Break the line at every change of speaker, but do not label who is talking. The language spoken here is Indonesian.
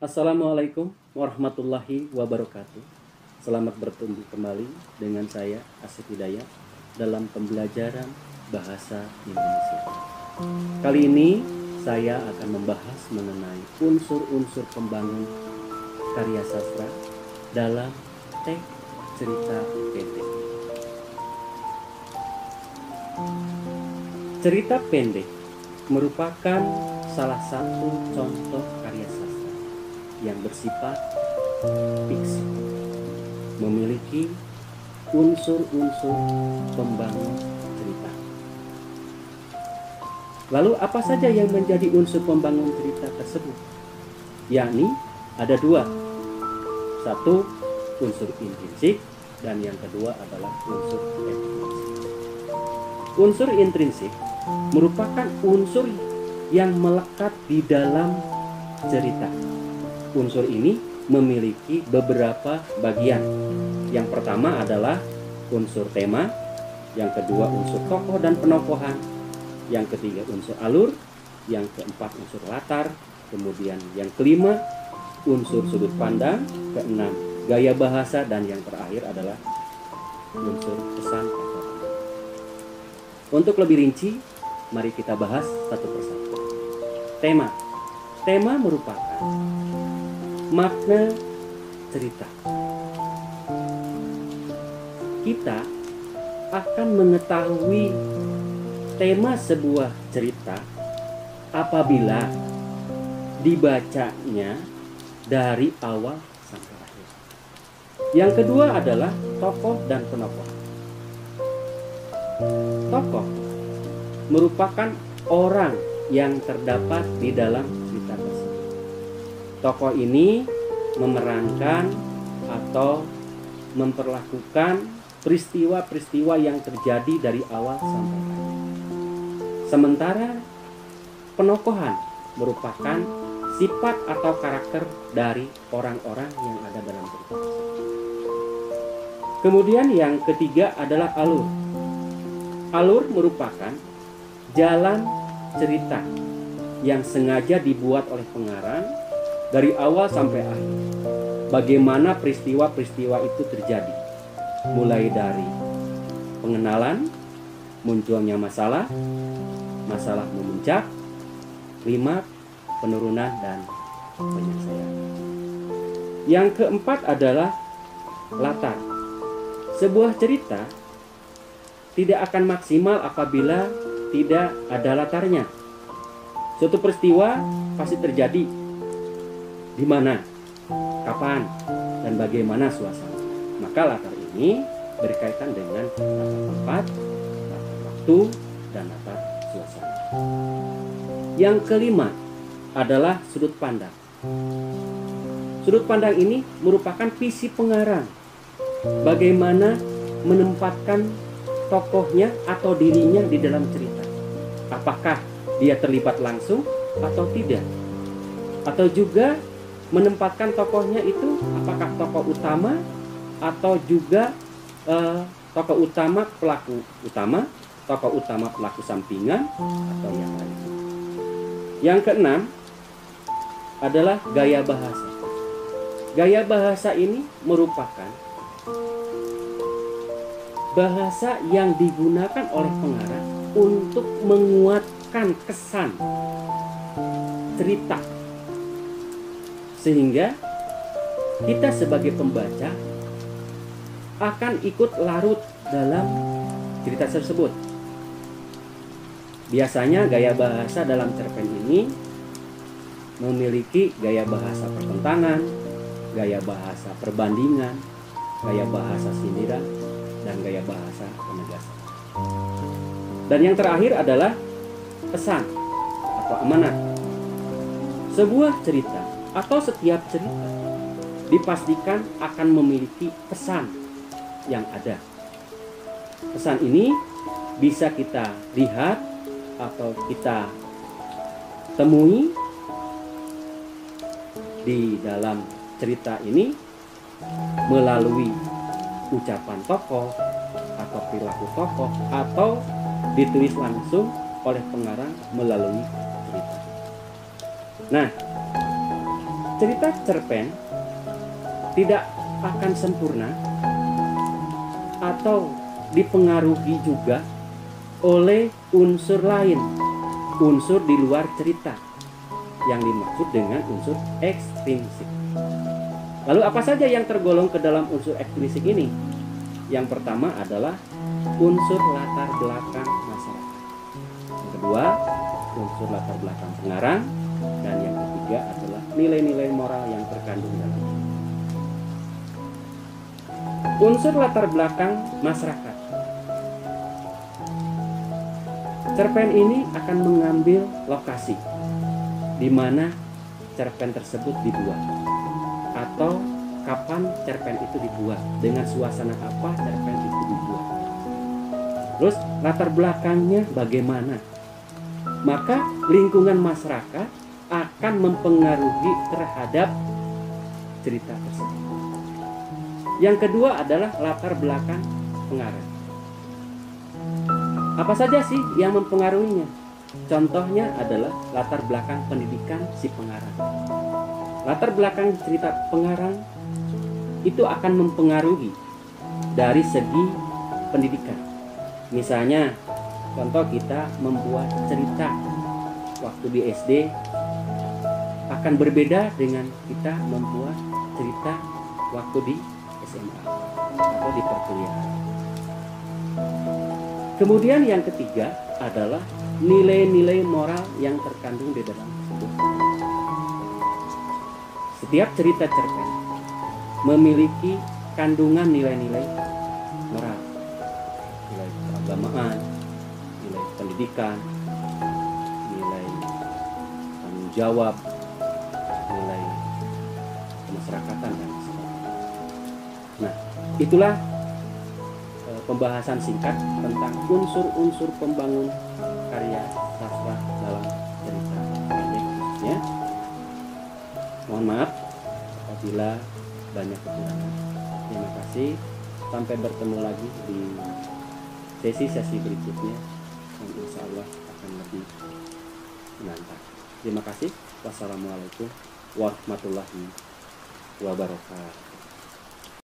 Assalamualaikum warahmatullahi wabarakatuh. Selamat bertemu kembali dengan saya Asif Hidayat dalam pembelajaran bahasa Indonesia. Kali ini saya akan membahas mengenai unsur-unsur pembangun karya sastra dalam teks cerita pendek. Cerita pendek merupakan salah satu contoh karya sastra yang bersifat fiksi, memiliki unsur-unsur pembangun cerita. Lalu apa saja yang menjadi unsur pembangun cerita tersebut? Yakni ada dua. Satu, unsur intrinsik, dan yang kedua adalah unsur ekstrinsik. Unsur intrinsik merupakan unsur yang melekat di dalam cerita. Unsur ini memiliki beberapa bagian. Yang pertama adalah unsur tema, yang kedua unsur tokoh dan penokohan, yang ketiga unsur alur, yang keempat unsur latar, kemudian yang kelima unsur sudut pandang, keenam gaya bahasa, dan yang terakhir adalah unsur pesan atau pesan. Untuk lebih rinci, mari kita bahas satu persatu. Tema merupakan makna cerita. Kita akan mengetahui tema sebuah cerita apabila dibacanya dari awal sampai akhir. Yang kedua adalah tokoh dan penokohan. Tokoh merupakan orang yang terdapat di dalam cerita tersebut. Tokoh ini memerankan atau memperlakukan peristiwa-peristiwa yang terjadi dari awal sampai akhir. Sementara penokohan merupakan sifat atau karakter dari orang-orang yang ada dalam cerita tersebut. Kemudian yang ketiga adalah alur. Alur merupakan jalan cerita yang sengaja dibuat oleh pengarang dari awal sampai akhir. Bagaimana peristiwa-peristiwa itu terjadi. Mulai dari pengenalan, munculnya masalah, masalah memuncak, klimaks, penurunan, dan penyelesaian. Yang keempat adalah latar. Sebuah cerita tidak akan maksimal apabila tidak ada latarnya. Suatu peristiwa pasti terjadi. Di mana, kapan, dan bagaimana suasana. Maka latar ini berkaitan dengan latar tempat, latar waktu, dan latar suasana. Yang kelima adalah sudut pandang. Sudut pandang ini merupakan visi pengarang. Bagaimana menempatkan tokohnya atau dirinya di dalam cerita. Apakah dia terlibat langsung atau tidak? Atau juga menempatkan tokohnya itu apakah tokoh utama atau juga tokoh utama pelaku utama, tokoh utama pelaku sampingan, atau yang lain. Yang keenam adalah gaya bahasa. Gaya bahasa ini merupakan bahasa yang digunakan oleh pengarang untuk menguatkan kesan cerita, sehingga kita sebagai pembaca akan ikut larut dalam cerita tersebut. Biasanya gaya bahasa dalam cerpen ini memiliki gaya bahasa pertentangan, gaya bahasa perbandingan, gaya bahasa sindiran, dan gaya bahasa penegasan. Dan yang terakhir adalah pesan atau amanat. Sebuah cerita atau setiap cerita dipastikan akan memiliki pesan yang ada. Pesan ini bisa kita lihat atau kita temui di dalam cerita ini melalui ucapan tokoh atau perilaku tokoh, atau ditulis langsung oleh pengarang melalui cerita. Nah, cerita cerpen tidak akan sempurna atau dipengaruhi juga oleh unsur lain, unsur di luar cerita yang dimaksud dengan unsur ekstrinsik. Lalu apa saja yang tergolong ke dalam unsur ekstrinsik ini? Yang pertama adalah unsur latar belakang masyarakat. Yang kedua, unsur latar belakang pengarang. Dan yang ketiga adalah nilai-nilai moral yang terkandung dalam unsur latar belakang masyarakat. Cerpen ini akan mengambil lokasi di mana cerpen tersebut dibuat, atau kapan cerpen itu dibuat, dengan suasana apa cerpen itu dibuat. Terus latar belakangnya bagaimana? Maka lingkungan masyarakat akan mempengaruhi terhadap cerita tersebut. Yang kedua adalah latar belakang pengarang. Apa saja sih yang mempengaruhinya? Contohnya adalah latar belakang pendidikan si pengarang. Latar belakang cerita pengarang itu akan mempengaruhi dari segi pendidikan. Misalnya, contoh kita membuat cerita waktu di SD akan berbeda dengan kita membuat cerita waktu di SMA atau di perkuliahan. Kemudian yang ketiga adalah nilai-nilai moral yang terkandung di dalam tersebut. Setiap cerita cerpen memiliki kandungan nilai-nilai moral, nilai keagamaan, nilai pendidikan, nilai tanggung jawab, nilai kemasyarakatan dan sebagainya. Nah, itulah pembahasan singkat tentang unsur-unsur pembangun karya sastra dalam cerita pendek khususnya. Mohon maaf apabila banyak kekurangan. Terima kasih. Sampai bertemu lagi di sesi-sesi berikutnya yang insya Allah akan lebih menantang. Terima kasih. Wassalamualaikum warahmatullahi wabarakatuh.